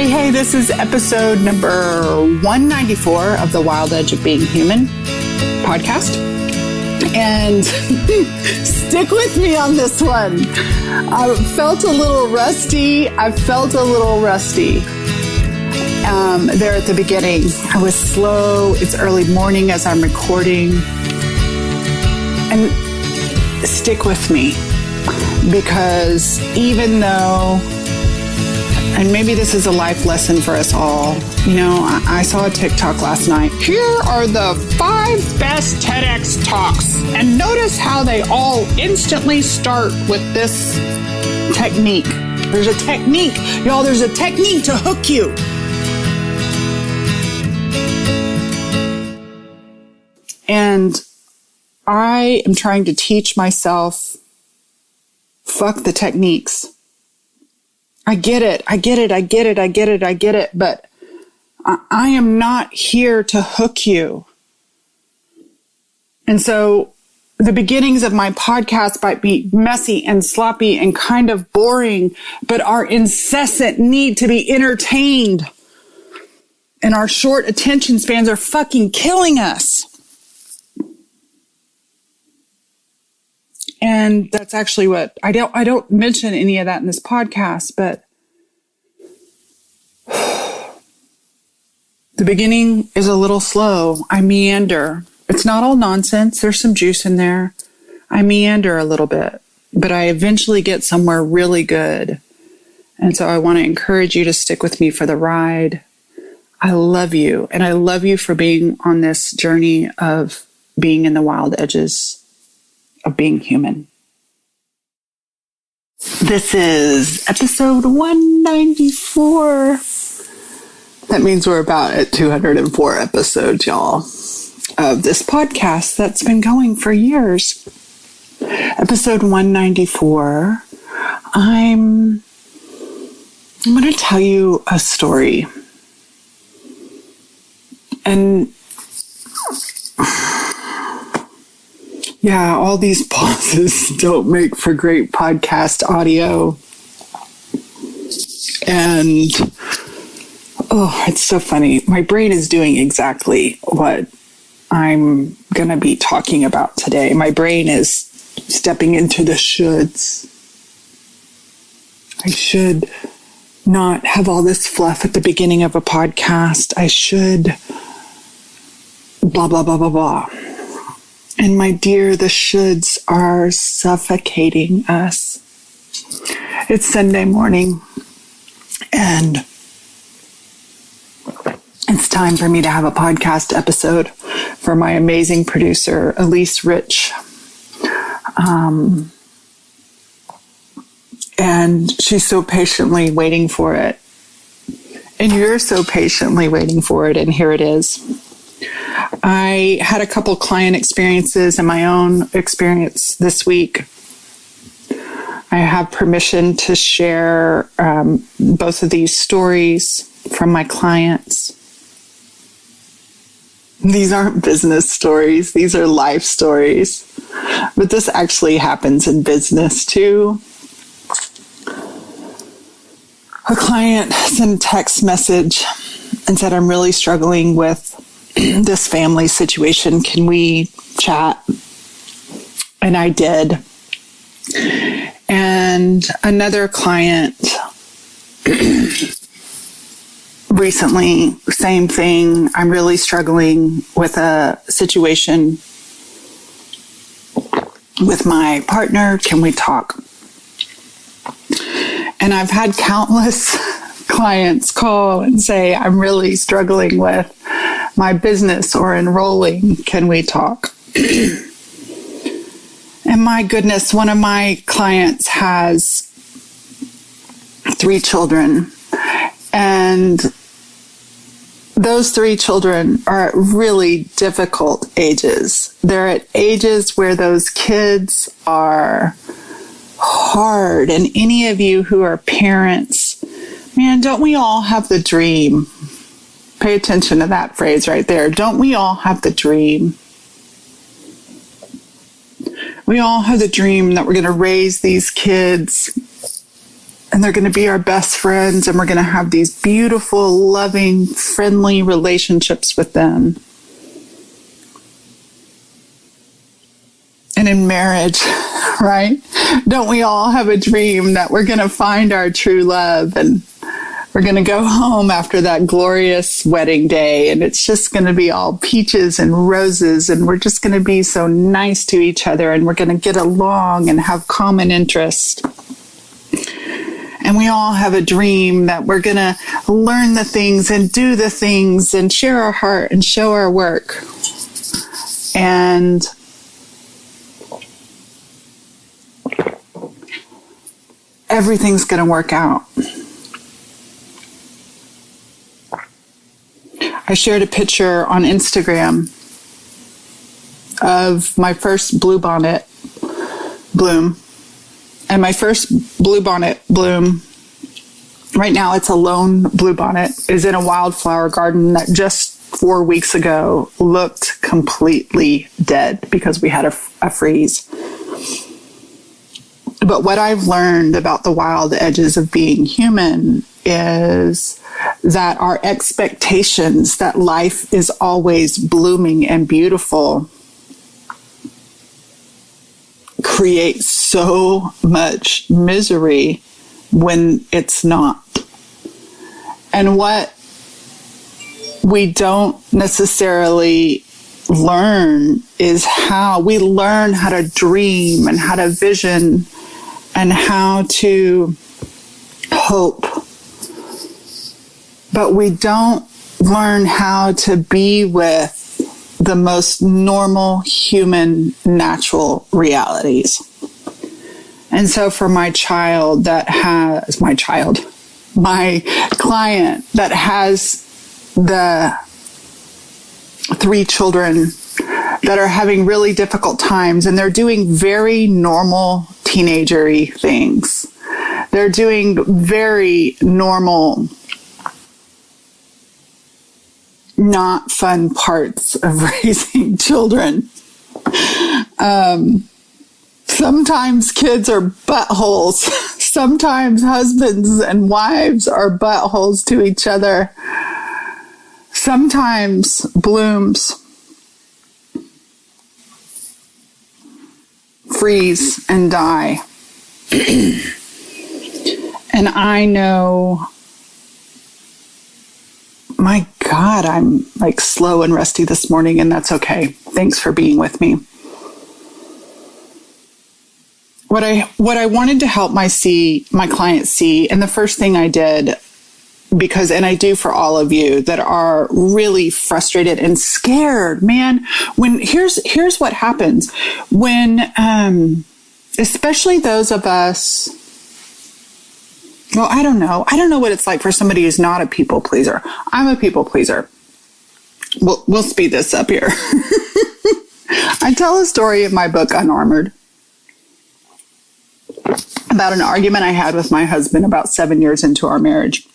Hey, this is episode number 194 of the Wild Edge of Being Human podcast. And stick with me on this one. I felt a little rusty there at the beginning. I was slow. It's early morning as I'm recording. And stick with me, because even though, and maybe this is a life lesson for us all. You know, I saw a TikTok last night. Here are the 5 best TEDx talks. And notice how they all instantly start with this technique. There's a technique. Y'all, there's a technique to hook you. And I am trying to teach myself, fuck the techniques. I get it. But I am not here to hook you. And so the beginnings of my podcast might be messy and sloppy and kind of boring, but our incessant need to be entertained and our short attention spans are fucking killing us. And that's actually what I don't mention any of that in this podcast, but the beginning is a little slow. I meander. It's not all nonsense. There's some juice in there. I meander a little bit, but I eventually get somewhere really good. And so I want to encourage you to stick with me for the ride. I love you. And I love you for being on this journey of being in the wild edges of being human. This is episode 194. That means we're about at 204 episodes, y'all, of this podcast that's been going for years. Episode 194. I'm going to tell you a story. And yeah, all these pauses don't make for great podcast audio. And, oh, it's so funny. My brain is doing exactly what I'm going to be talking about today. My brain is stepping into the shoulds. I should not have all this fluff at the beginning of a podcast. I should blah, blah, blah, blah, blah. And my dear, the shoulds are suffocating us. It's Sunday morning, and it's time for me to have a podcast episode for my amazing producer, Elise Rich. And she's so patiently waiting for it. And you're so patiently waiting for it, and here it is. I had a couple client experiences and my own experience this week. I have permission to share both of these stories from my clients. These aren't business stories. These are life stories. But this actually happens in business too. A client sent a text message and said, I'm really struggling with this family situation. Can we chat? And I did. And another client recently, same thing. I'm really struggling with a situation with my partner. Can we talk? And I've had countless clients call and say, I'm really struggling with my business or enrolling. Can we talk? And my goodness, one of my clients has 3 children, and those 3 children are at really difficult ages. They're at ages where those kids are hard. And any of you who are parents, man, don't we all have the dream? Pay attention to that phrase right there. Don't we all have the dream? We all have the dream that we're going to raise these kids and they're going to be our best friends, and we're going to have these beautiful, loving, friendly relationships with them. And in marriage, right? Don't we all have a dream that we're going to find our true love, and we're going to go home after that glorious wedding day, and it's just going to be all peaches and roses, and we're just going to be so nice to each other, and we're going to get along and have common interest. And we all have a dream that we're going to learn the things and do the things and share our heart and show our work. And everything's going to work out. I shared a picture on Instagram of my first bluebonnet bloom. And my first bluebonnet bloom, right now it's a lone bluebonnet, is in a wildflower garden that just 4 weeks ago looked completely dead because we had a freeze. But what I've learned about the wild edges of being human is that our expectations that life is always blooming and beautiful create so much misery when it's not. And what we don't necessarily learn is how we learn how to dream and how to vision and how to hope. But we don't learn how to be with the most normal human natural realities. And so for my client that has the 3 children that are having really difficult times, and they're doing very normal teenager-y things. They're doing very normal, not fun parts of raising children. Sometimes kids are buttholes. Sometimes husbands and wives are buttholes to each other. Sometimes blooms freeze and die. And I know, my God, I'm like slow and rusty this morning, and that's okay. Thanks for being with me. What I wanted to help my clients see, and the first thing I did, and I do for all of you that are really frustrated and scared, man, here's what happens when, especially those of us, well, I don't know what it's like for somebody who's not a people pleaser. I'm a people pleaser. We'll speed this up here. I tell a story in my book, Unarmored, about an argument I had with my husband about 7 years into our marriage.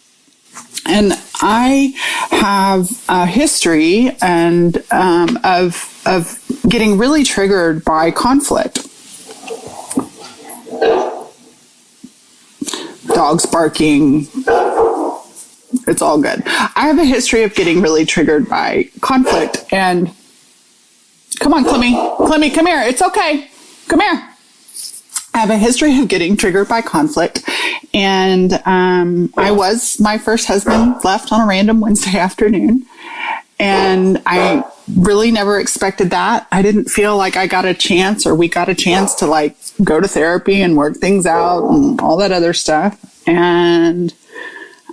And I have a history of getting really triggered by conflict. Dogs barking. It's all good. I have a history of getting really triggered by conflict. And come on, Clemmy, come here. It's okay. Come here. I have a history of getting triggered by conflict. And my first husband left on a random Wednesday afternoon. And I really never expected that. I didn't feel like we got a chance to like go to therapy and work things out and all that other stuff. And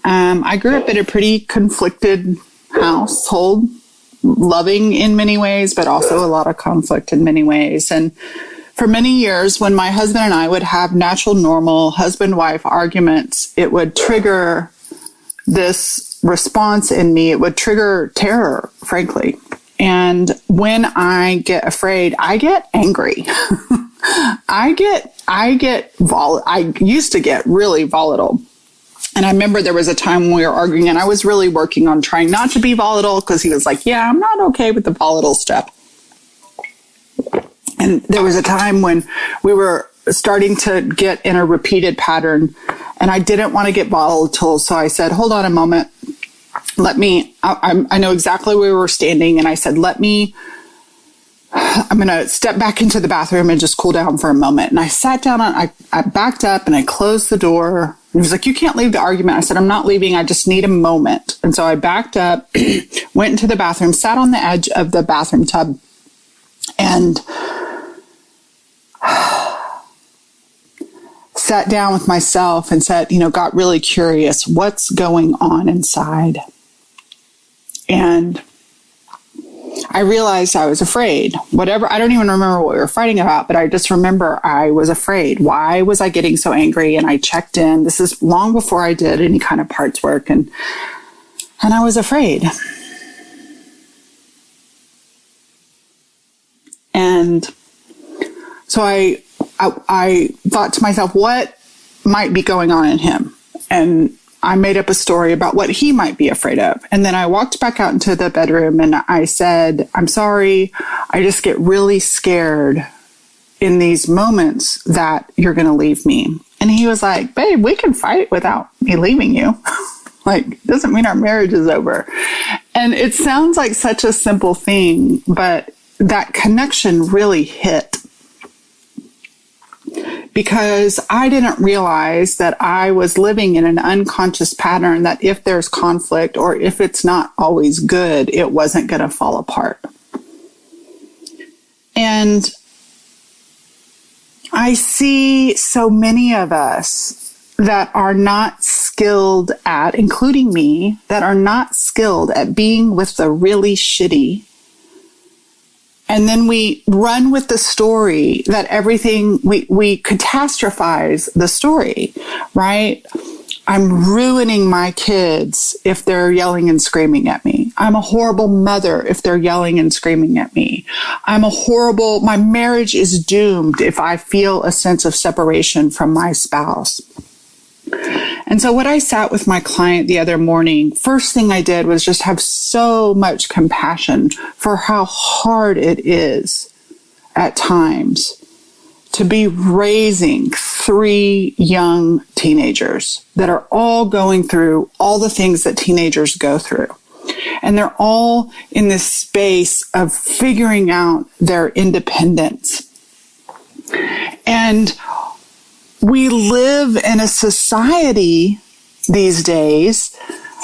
I grew up in a pretty conflicted household, loving in many ways, but also a lot of conflict in many ways. And for many years, when my husband and I would have natural, normal husband-wife arguments, it would trigger this response in me. It would trigger terror, frankly. And when I get afraid, I get angry. I used to get really volatile. And I remember there was a time when we were arguing, and I was really working on trying not to be volatile because he was like, yeah, I'm not okay with the volatile stuff. And there was a time when we were starting to get in a repeated pattern, and I didn't want to get volatile. So I said, hold on a moment. I know exactly where we were standing. And I said, I'm going to step back into the bathroom and just cool down for a moment. And I sat down, I backed up and I closed the door. He was like, you can't leave the argument. I said, I'm not leaving. I just need a moment. And so I backed up, went into the bathroom, sat on the edge of the bathroom tub, and sat down with myself and said, got really curious, what's going on inside? And I realized I was afraid. I don't even remember what we were fighting about, but I just remember I was afraid. Why was I getting so angry? And I checked in. This is long before I did any kind of parts work. And I was afraid. And so I thought to myself, what might be going on in him? And I made up a story about what he might be afraid of. And then I walked back out into the bedroom and I said, I'm sorry. I just get really scared in these moments that you're going to leave me. And he was like, babe, we can fight without me leaving you. Like, doesn't mean our marriage is over. And it sounds like such a simple thing, but that connection really hit. Because I didn't realize that I was living in an unconscious pattern that if there's conflict or if it's not always good, it wasn't going to fall apart. And I see so many of us that are not skilled at, including me, that are not skilled at being with the really shitty. And then we run with the story that everything, we catastrophize the story, right? I'm ruining my kids if they're yelling and screaming at me. I'm a horrible mother if they're yelling and screaming at me. My marriage is doomed if I feel a sense of separation from my spouse. And so when I sat with my client the other morning, first thing I did was just have so much compassion for how hard it is at times to be raising 3 young teenagers that are all going through all the things that teenagers go through. And they're all in this space of figuring out their independence. And we live in a society these days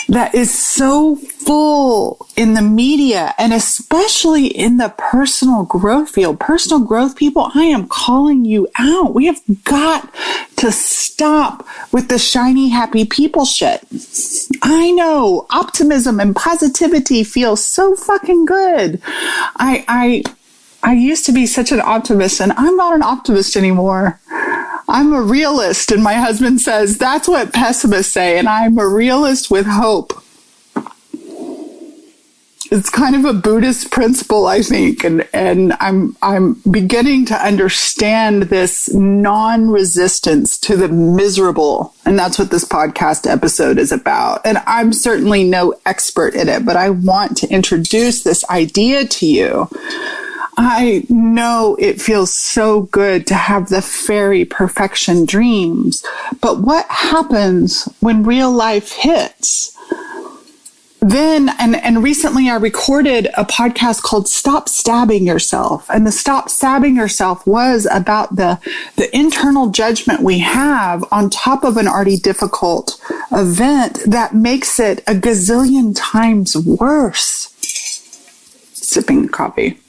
that is so full in the media and especially in the personal growth field. Personal growth people, I am calling you out. We have got to stop with the shiny, happy people shit. I know optimism and positivity feels so fucking good. I used to be such an optimist and I'm not an optimist anymore. I'm a realist, and my husband says that's what pessimists say, and I'm a realist with hope. It's kind of a Buddhist principle, I think, and I'm beginning to understand this non-resistance to the miserable, and that's what this podcast episode is about. And I'm certainly no expert in it, but I want to introduce this idea to you. I know it feels so good to have the fairy perfection dreams, but what happens when real life hits? Then, and recently I recorded a podcast called Stop Stabbing Yourself. And the Stop Stabbing Yourself was about the internal judgment we have on top of an already difficult event that makes it a gazillion times worse. Sipping coffee.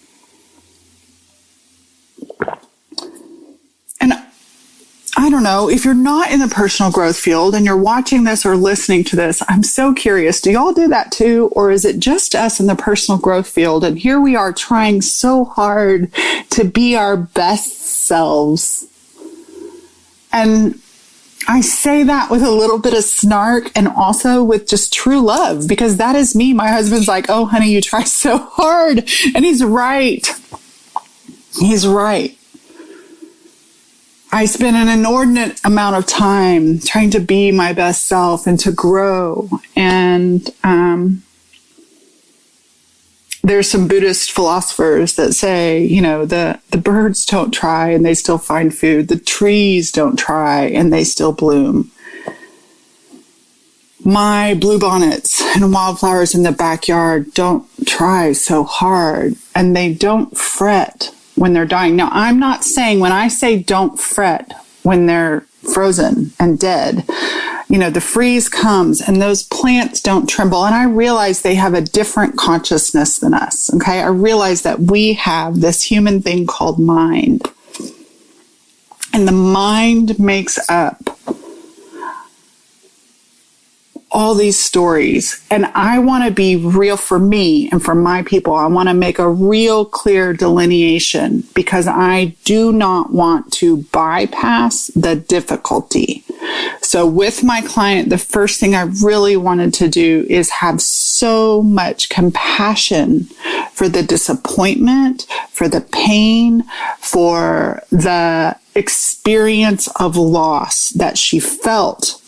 And I don't know, if you're not in the personal growth field and you're watching this or listening to this, I'm so curious. Do y'all do that too? Or is it just us in the personal growth field? And here we are trying so hard to be our best selves. And I say that with a little bit of snark and also with just true love, because that is me. My husband's like, oh, honey, you try so hard. And he's right. He's right. I spend an inordinate amount of time trying to be my best self and to grow. And there's some Buddhist philosophers that say, the birds don't try and they still find food. The trees don't try and they still bloom. My bluebonnets and wildflowers in the backyard don't try so hard and they don't fret when they're dying. Now, I'm not saying when I say don't fret when they're frozen and dead, the freeze comes and those plants don't tremble. And I realize they have a different consciousness than us. Okay. I realize that we have this human thing called mind. And the mind makes up all these stories. And I want to be real for me and for my people. I want to make a real clear delineation because I do not want to bypass the difficulty. So with my client, the first thing I really wanted to do is have so much compassion for the disappointment, for the pain, for the experience of loss that she felt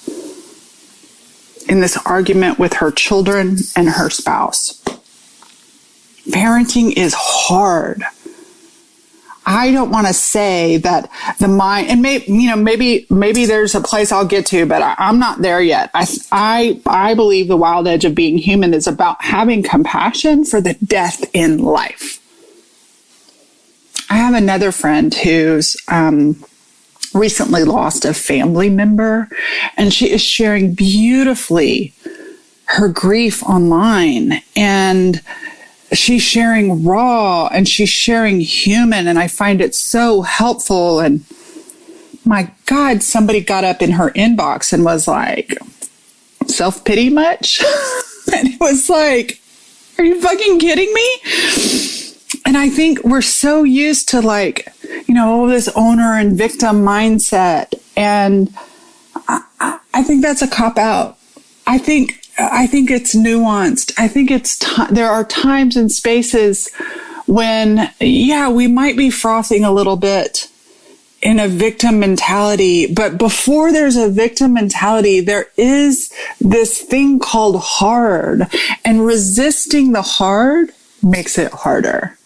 in this argument with her children and her spouse. Parenting is hard. I don't want to say that the mind, and maybe there's a place I'll get to, but I'm not there yet. I believe the wild edge of being human is about having compassion for the death in life. I have another friend who's recently lost a family member, and she is sharing beautifully her grief online, and she's sharing raw and she's sharing human, and I find it so helpful. And my God, somebody got up in her inbox and was like, self-pity much? And it was like, are you fucking kidding me? And I think we're so used to this owner and victim mindset. And I think that's a cop out. I think it's nuanced. I think there are times and spaces when, we might be frothing a little bit in a victim mentality, but before there's a victim mentality, there is this thing called hard, and resisting the hard makes it harder.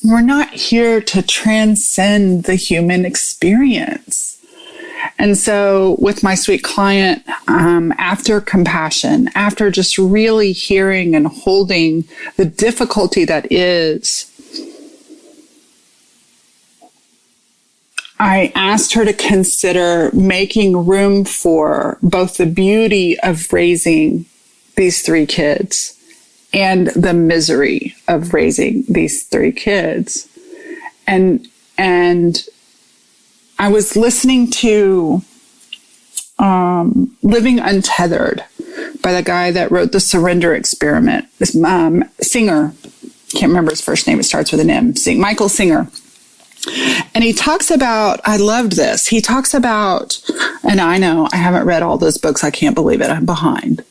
We're not here to transcend the human experience. And so with my sweet client, after compassion, after just really hearing and holding the difficulty that is, I asked her to consider making room for both the beauty of raising these 3 kids and the misery of raising these 3 kids. And I was listening to Living Untethered by the guy that wrote The Surrender Experiment. This Singer, can't remember his first name, it starts with an M, Michael Singer. And he talks about, I loved this, he talks about, and I know I haven't read all those books, I can't believe it, I'm behind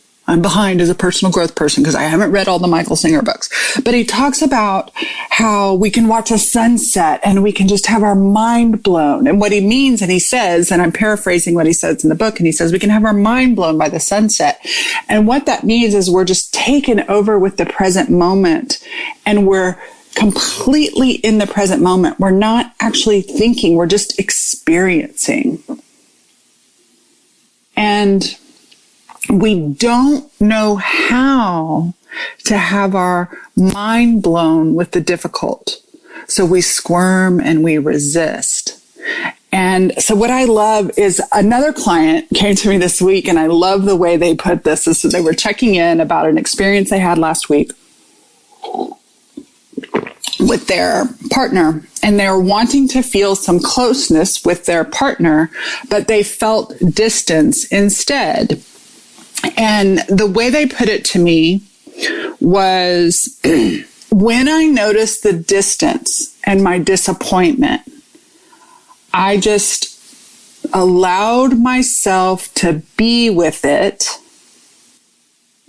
as a personal growth person because I haven't read all the Michael Singer books. But he talks about how we can watch a sunset and we can just have our mind blown. And what he means, and he says, and I'm paraphrasing what he says in the book, and he says we can have our mind blown by the sunset. And what that means is we're just taken over with the present moment, and we're completely in the present moment. We're not actually thinking, we're just experiencing. And we don't know how to have our mind blown with the difficult. So we squirm and we resist. And so what I love is another client came to me this week, and I love the way they put this. So they were checking in about an experience they had last week with their partner, and they're wanting to feel some closeness with their partner, but they felt distance instead. And the way they put it to me was, when I noticed the distance and my disappointment, I just allowed myself to be with it.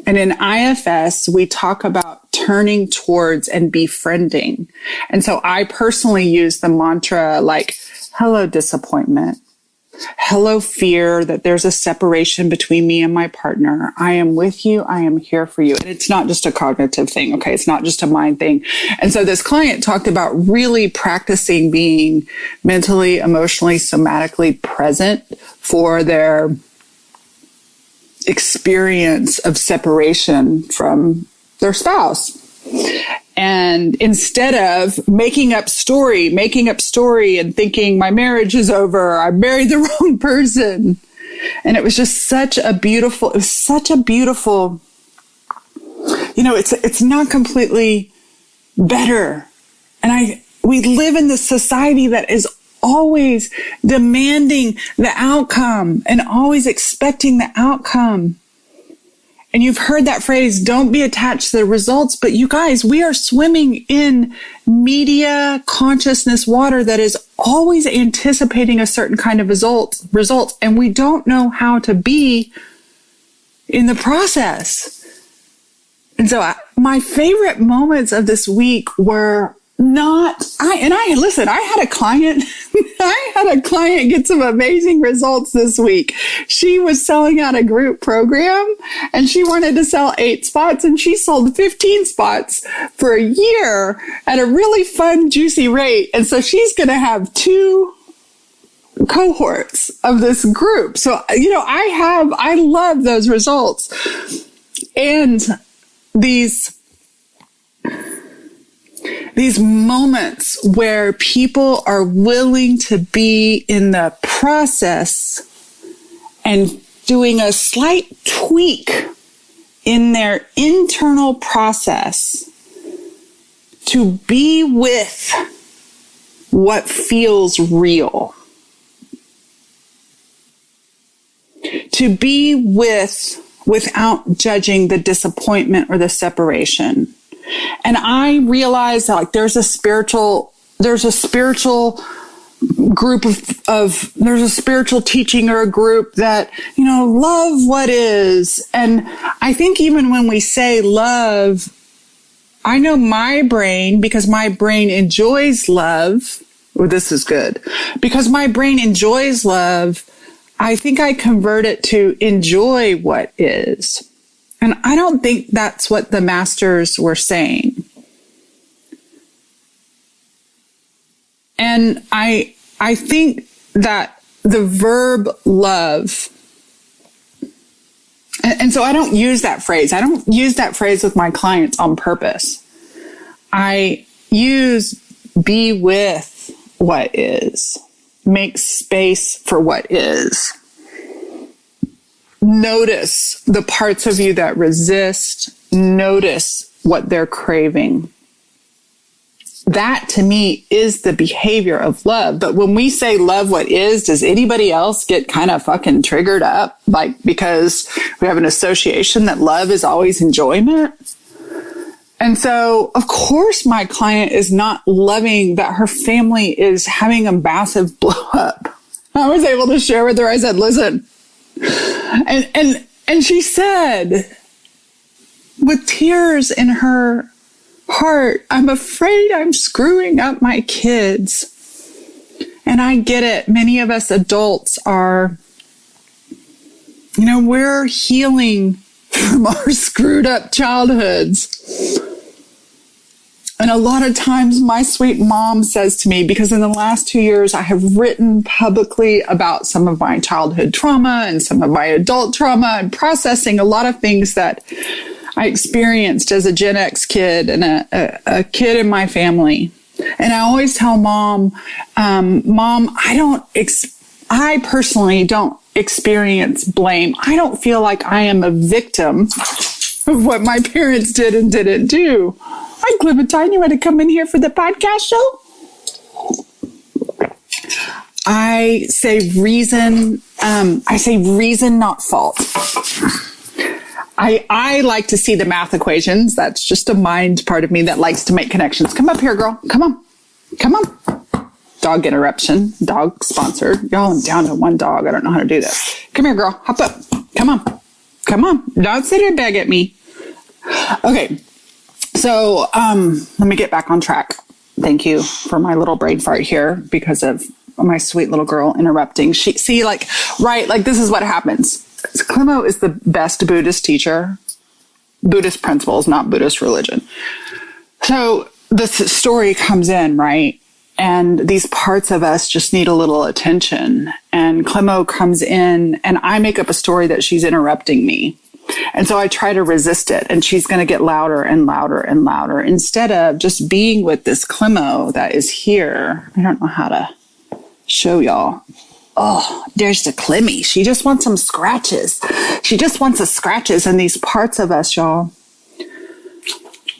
And in IFS, we talk about turning towards and befriending. And so I personally use the mantra like, hello, disappointment. Hello, fear that there's a separation between me and my partner. I am with you. I am here for you. And it's not just a cognitive thing. Okay. It's not just a mind thing. And so this client talked about really practicing being mentally, emotionally, somatically present for their experience of separation from their spouse. And instead of making up story and thinking my marriage is over, I married the wrong person. And it was just such a beautiful, it's not completely better. And we live in this society that is always demanding the outcome and always expecting the outcome. And you've heard that phrase, don't be attached to the results. But you guys, we are swimming in media consciousness water that is always anticipating a certain kind of results. And we don't know how to be in the process. And so my favorite moments of this week were I had a client get some amazing results this week. She was selling out a group program and she wanted to sell 8 spots and she sold 15 spots for a year at a really fun, juicy rate. And so she's going to have 2 cohorts of this group. So, I love those results. And these moments where people are willing to be in the process and doing a slight tweak in their internal process to be with what feels real, to be without judging the disappointment or the separation. And I realized there's a spiritual group there's a spiritual teaching or a group that, love what is. And I think even when we say love, I know my brain, because my brain enjoys love. Oh, this is good. Because my brain enjoys love, I think I convert it to enjoy what is. And I don't think that's what the masters were saying. And I think that the verb love, and so I don't use that phrase. I don't use that phrase with my clients on purpose. I use be with what is, make space for what is. Notice the parts of you that resist. Notice what they're craving. That to me is the behavior of love. But when we say love what is, does anybody else get kind of fucking triggered up? Because we have an association that love is always enjoyment. And so, of course, my client is not loving that her family is having a massive blow up. I was able to share with her. I said, listen, and she said, with tears in her heart, I'm afraid I'm screwing up my kids. And I get it. Many of us adults are, we're healing from our screwed up childhoods. And a lot of times my sweet mom says to me, because in the last 2 years, I have written publicly about some of my childhood trauma and some of my adult trauma and processing a lot of things that I experienced as a Gen X kid and a kid in my family. And I always tell Mom, I personally don't experience blame. I don't feel like I am a victim of what my parents did and didn't do. Hi, Clementine, you want to come in here for the podcast show? I say reason, not fault. I like to see the math equations. That's just a mind part of me that likes to make connections. Come up here, girl. Come on. Dog interruption. Dog sponsored. Y'all, I'm down to 1 dog. I don't know how to do this. Come here, girl. Hop up. Come on. Don't sit and beg at me. Okay. So, let me get back on track. Thank you for my little brain fart here because of my sweet little girl interrupting. This is what happens. Clemo is the best Buddhist teacher, Buddhist principles, not Buddhist religion. So this story comes in, right? And these parts of us just need a little attention. And Clemo comes in and I make up a story that she's interrupting me. And so I try to resist it, and she's going to get louder and louder and louder instead of just being with this Clemo that is here. I don't know how to show y'all. Oh, there's the Clemmy. She just wants some scratches. She just wants the scratches. And these parts of us, y'all.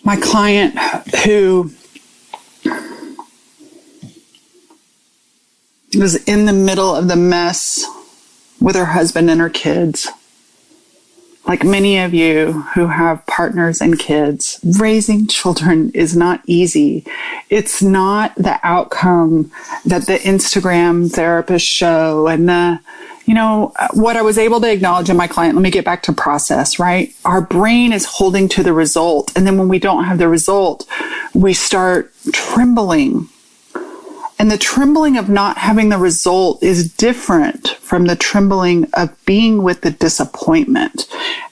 My client who was in the middle of the mess with her husband and her kids. Like many of you who have partners and kids, raising children is not easy. It's not the outcome that the Instagram therapists show and what I was able to acknowledge in my client. Let me get back to process, right? Our brain is holding to the result. And then when we don't have the result, we start trembling. And the trembling of not having the result is different from the trembling of being with the disappointment.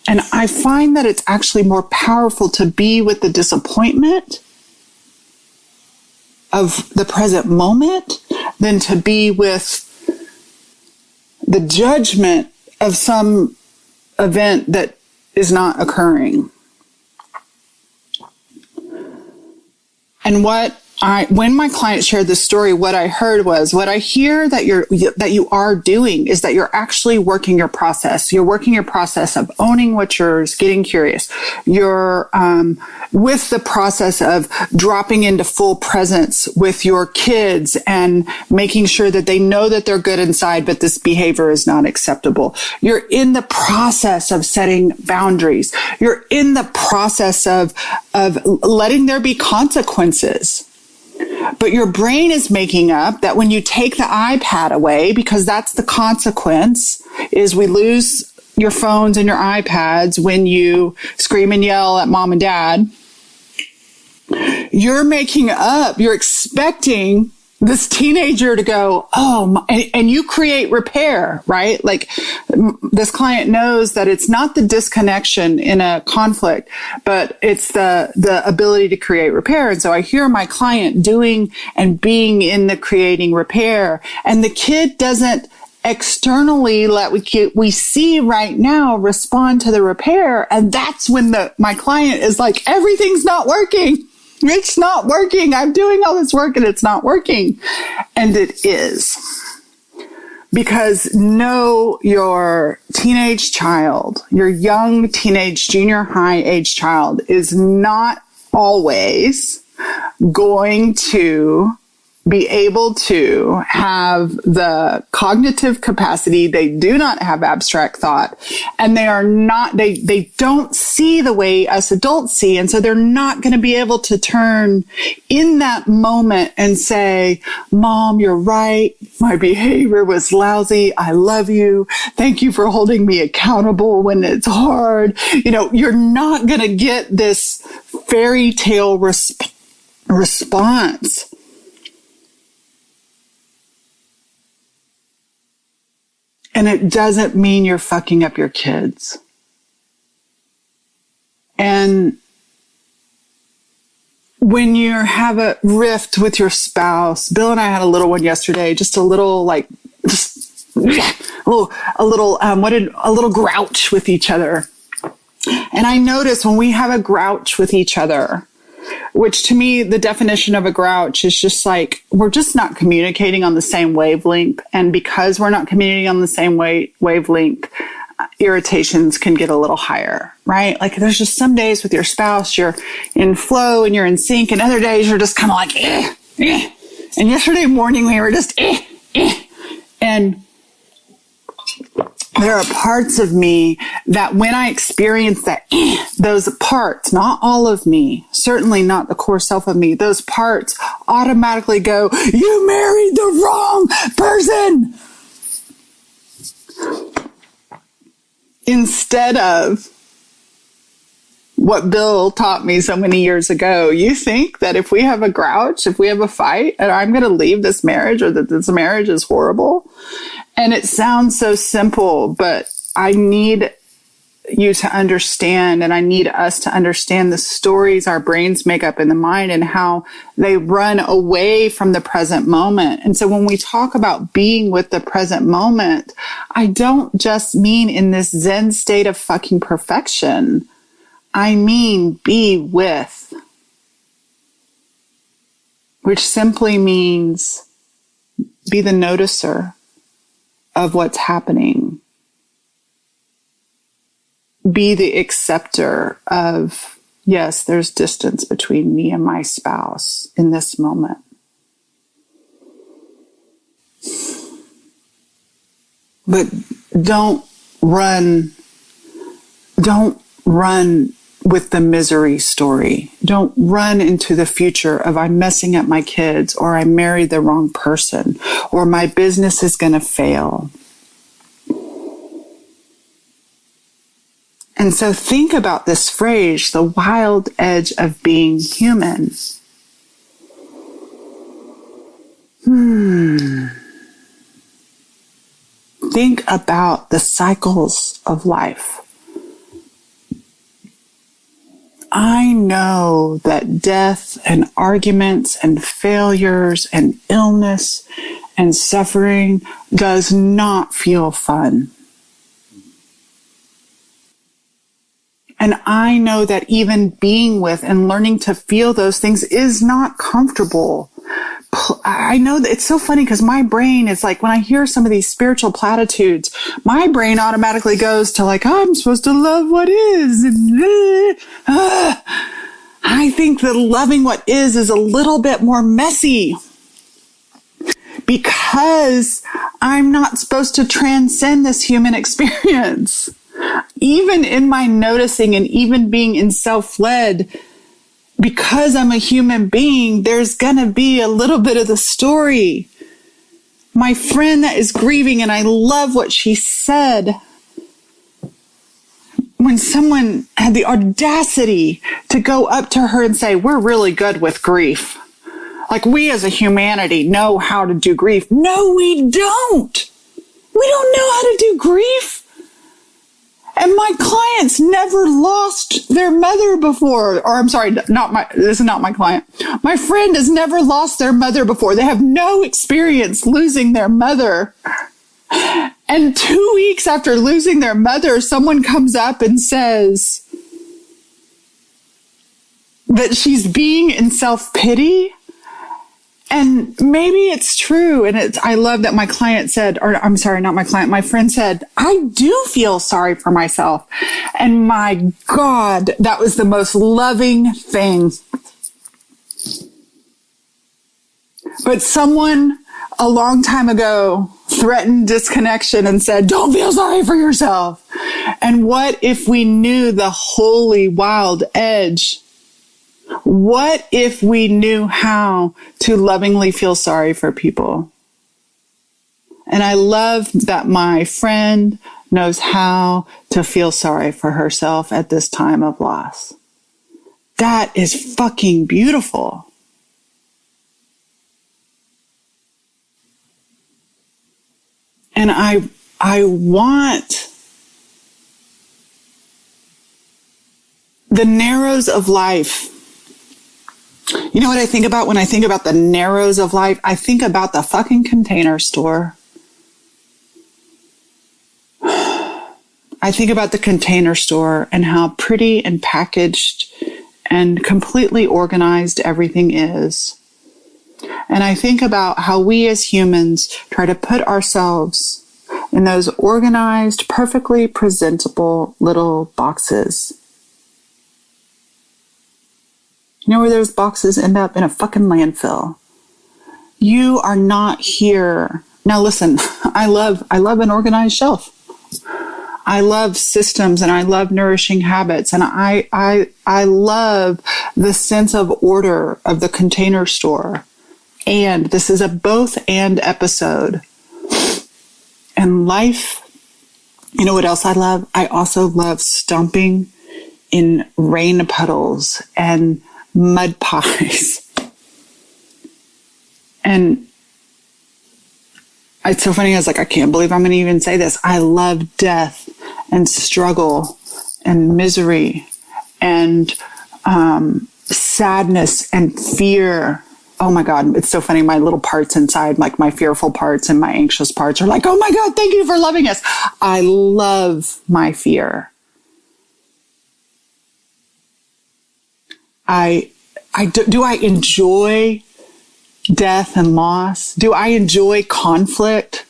And I find that it's actually more powerful to be with the disappointment of the present moment than to be with the judgment of some event that is not occurring. And when my client shared this story, what I heard was, what I hear that you are doing is that you're actually working your process. You're working your process of owning what's yours, getting curious. You're with the process of dropping into full presence with your kids and making sure that they know that they're good inside, but this behavior is not acceptable. You're in the process of setting boundaries. You're in the process of letting there be consequences. But your brain is making up that when you take the iPad away, because that's the consequence, is we lose your phones and your iPads when you scream and yell at mom and dad. You're making up, you're expecting this teenager to go, and you create repair, right? Like this client knows that it's not the disconnection in a conflict, but it's the ability to create repair. And so I hear my client doing and being in the creating repair, and the kid doesn't externally let we see right now respond to the repair. And that's when my client is like, everything's not working. It's not working. I'm doing all this work and it's not working. And it is. Because know your teenage child, your young teenage, junior high age child is not always going to be able to have the cognitive capacity. They do not have abstract thought, and they don't see the way us adults see. And so they're not going to be able to turn in that moment and say, Mom, you're right. My behavior was lousy. I love you. Thank you for holding me accountable when it's hard. You're not going to get this fairy tale response. And it doesn't mean you're fucking up your kids. And when you have a rift with your spouse, Bill and I had a little one yesterday, just a little grouch with each other. And I notice when we have a grouch with each other, which to me, the definition of a grouch is just like, we're just not communicating on the same wavelength. And because we're not communicating on the same wavelength, irritations can get a little higher, right? Like there's just some days with your spouse, you're in flow and you're in sync, and other days you're just kind of like, And yesterday morning we were just, And there are parts of me that when I experience that, those parts, not all of me, certainly not the core self of me, those parts automatically go, you married the wrong person. Instead of what Bill taught me so many years ago. You think that if we have a grouch, if we have a fight, and I'm going to leave this marriage, or that this marriage is horrible. And it sounds so simple, but I need you to understand, and I need us to understand the stories our brains make up in the mind and how they run away from the present moment. And so when we talk about being with the present moment, I don't just mean in this Zen state of fucking perfection. I mean be with, which simply means be the noticer of what's happening. Be the acceptor of, yes, there's distance between me and my spouse in this moment. But don't run with the misery story. Don't run into the future of I'm messing up my kids, or I married the wrong person, or my business is going to fail. And so think about this phrase, the wild edge of being human. Think about the cycles of life. I know that death and arguments and failures and illness and suffering does not feel fun. And I know that even being with and learning to feel those things is not comfortable. I know that it's so funny because my brain is like, when I hear some of these spiritual platitudes, my brain automatically goes to like, oh, I'm supposed to love what is. I think that loving what is a little bit more messy, because I'm not supposed to transcend this human experience. Even in my noticing and even being in self-led, because I'm a human being, there's going to be a little bit of the story. My friend that is grieving, and I love what she said, when someone had the audacity to go up to her and say, we're really good with grief. Like, we as a humanity know how to do grief. No, we don't. We don't know how to do grief. And my clients never lost their mother before. Or I'm sorry, this is not my client. My friend has never lost their mother before. They have no experience losing their mother. And 2 weeks after losing their mother, someone comes up and says that she's being in self-pity. And maybe it's true. And I love that my client said, or I'm sorry, not my client, my friend said, I do feel sorry for myself. And my God, that was the most loving thing. But someone a long time ago threatened disconnection and said, don't feel sorry for yourself. And what if we knew the holy wild edge? What if we knew how to lovingly feel sorry for people? And I love that my friend knows how to feel sorry for herself at this time of loss. That is fucking beautiful. And I want the narrows of life. You know what I think about when I think about the narrows of life? I think about the fucking Container Store. I think about the Container Store and how pretty and packaged and completely organized everything is. And I think about how we as humans try to put ourselves in those organized, perfectly presentable little boxes. You know where those boxes end up? In a fucking landfill. You are not here. Now listen, I love an organized shelf. I love systems and I love nourishing habits. And I love the sense of order of the Container Store. And this is a both and episode. And life, you know what else I love? I also love stomping in rain puddles and mud pies. And it's so funny. I was like, I can't believe I'm going to even say this. I love death and struggle and misery and sadness and fear. Oh my God, it's so funny. My little parts inside, like my fearful parts and my anxious parts are like, oh my God, thank you for loving us. I love my fear. Do I enjoy death and loss? Do I enjoy conflict?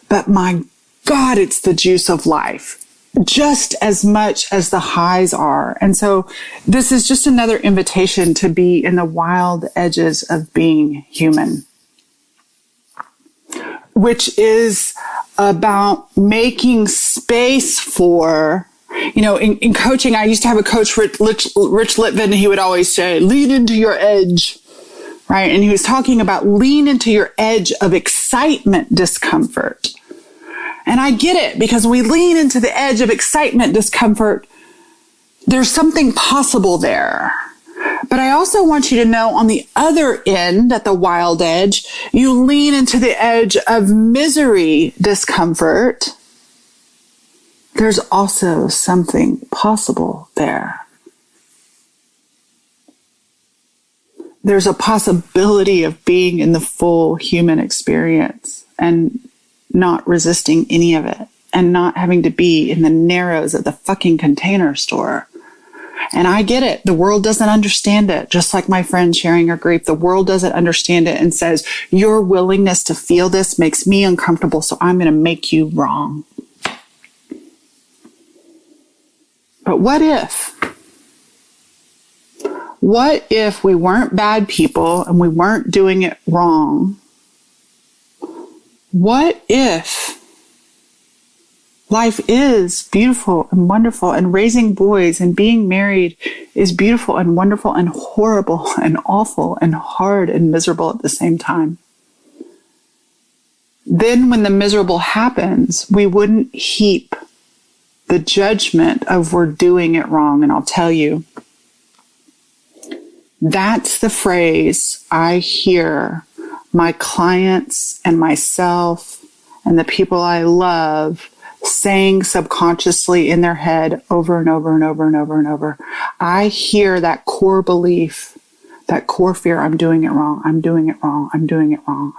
But my God, it's the juice of life, just as much as the highs are. And so this is just another invitation to be in the wild edges of being human, which is about making space for, in coaching, I used to have a coach, Rich Litvin, and he would always say, lean into your edge, right? And he was talking about lean into your edge of excitement, discomfort. And I get it, because we lean into the edge of excitement, discomfort. There's something possible there. But I also want you to know on the other end, at the wild edge, you lean into the edge of misery, discomfort. There's also something possible there. There's a possibility of being in the full human experience and not resisting any of it and not having to be in the narrows of the fucking container store. And I get it. The world doesn't understand it. Just like my friend sharing her grief, the world doesn't understand it and says, your willingness to feel this makes me uncomfortable, so I'm going to make you wrong. But what if we weren't bad people and we weren't doing it wrong? What if life is beautiful and wonderful, and raising boys and being married is beautiful and wonderful and horrible and awful and hard and miserable at the same time? Then when the miserable happens, we wouldn't heap the judgment of we're doing it wrong. And I'll tell you, that's the phrase I hear my clients and myself and the people I love saying subconsciously in their head over and over and over and over and over. I hear that core belief, that core fear, I'm doing it wrong, I'm doing it wrong, I'm doing it wrong.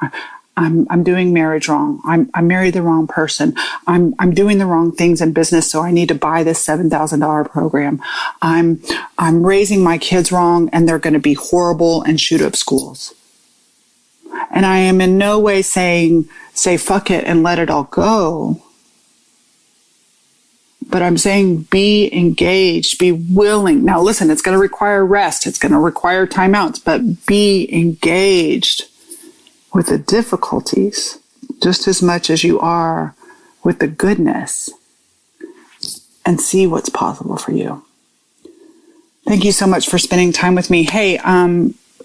I'm doing marriage wrong. I married the wrong person. I'm doing the wrong things in business, so I need to buy this $7,000 program. I'm raising my kids wrong, and they're going to be horrible and shoot up schools. And I am in no way saying, say fuck it and let it all go. But I'm saying be engaged, be willing. Now listen, it's going to require rest. It's going to require timeouts, but be engaged with the difficulties just as much as you are with the goodness, and see what's possible for you. Thank you so much for spending time with me. Hey,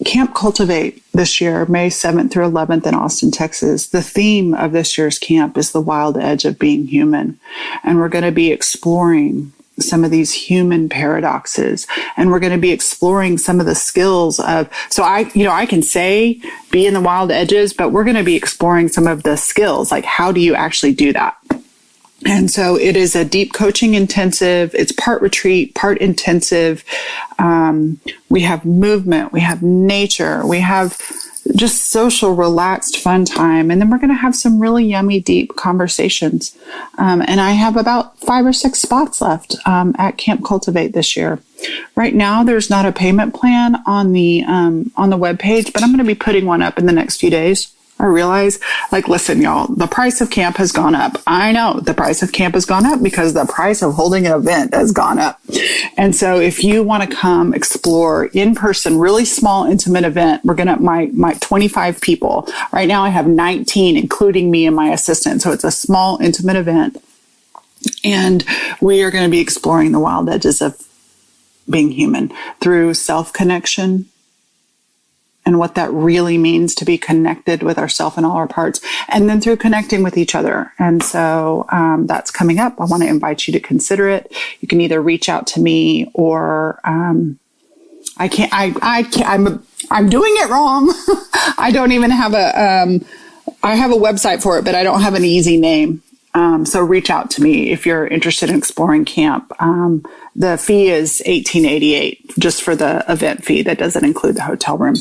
Camp Cultivate this year, May 7th through 11th in Austin, Texas. The theme of this year's camp is the wild edge of being human. And we're going to be exploring some of these human paradoxes, and we're going to be exploring some of the skills of, so I can say be in the wild edges, but we're going to be exploring some of the skills, like how do you actually do that? And so it is a deep coaching intensive. It's part retreat, part intensive. We have movement, we have nature, we have just social, relaxed, fun time. And then we're going to have some really yummy, deep conversations. And I have about 5 or 6 spots left at Camp Cultivate this year. Right now, there's not a payment plan on the webpage, but I'm going to be putting one up in the next few days. I realize, listen, y'all, the price of camp has gone up. I know the price of camp has gone up because the price of holding an event has gone up. And so if you want to come explore in person, really small, intimate event, we're going to, my 25 people. Right now I have 19, including me and my assistant. So it's a small, intimate event. And we are going to be exploring the wild edges of being human through self-connection and what that really means to be connected with ourselves and all our parts, and then through connecting with each other. And so that's coming up. I want to invite you to consider it. You can either reach out to me or I'm doing it wrong. I don't even have I have a website for it, but I don't have an easy name. So reach out to me if you're interested in exploring camp. The fee is $18.88 just for the event fee. That doesn't include the hotel room.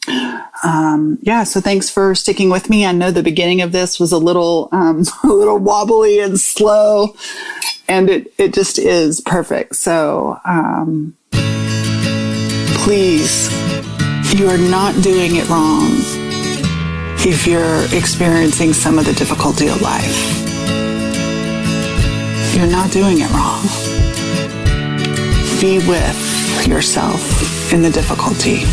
So thanks for sticking with me. I know the beginning of this was a little wobbly and slow, and it just is perfect. So, please, you are not doing it wrong if you're experiencing some of the difficulty of life. You're not doing it wrong. Be with yourself in the difficulty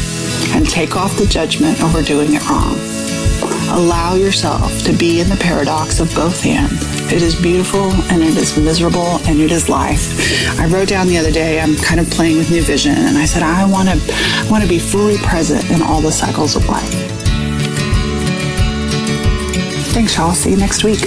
and take off the judgment over doing it wrong. Allow yourself to be in the paradox of both and. It is beautiful and it is miserable and it is life. I wrote down the other day, I'm kind of playing with new vision, and I said, I want to be fully present in all the cycles of life. Thanks, y'all. See you next week.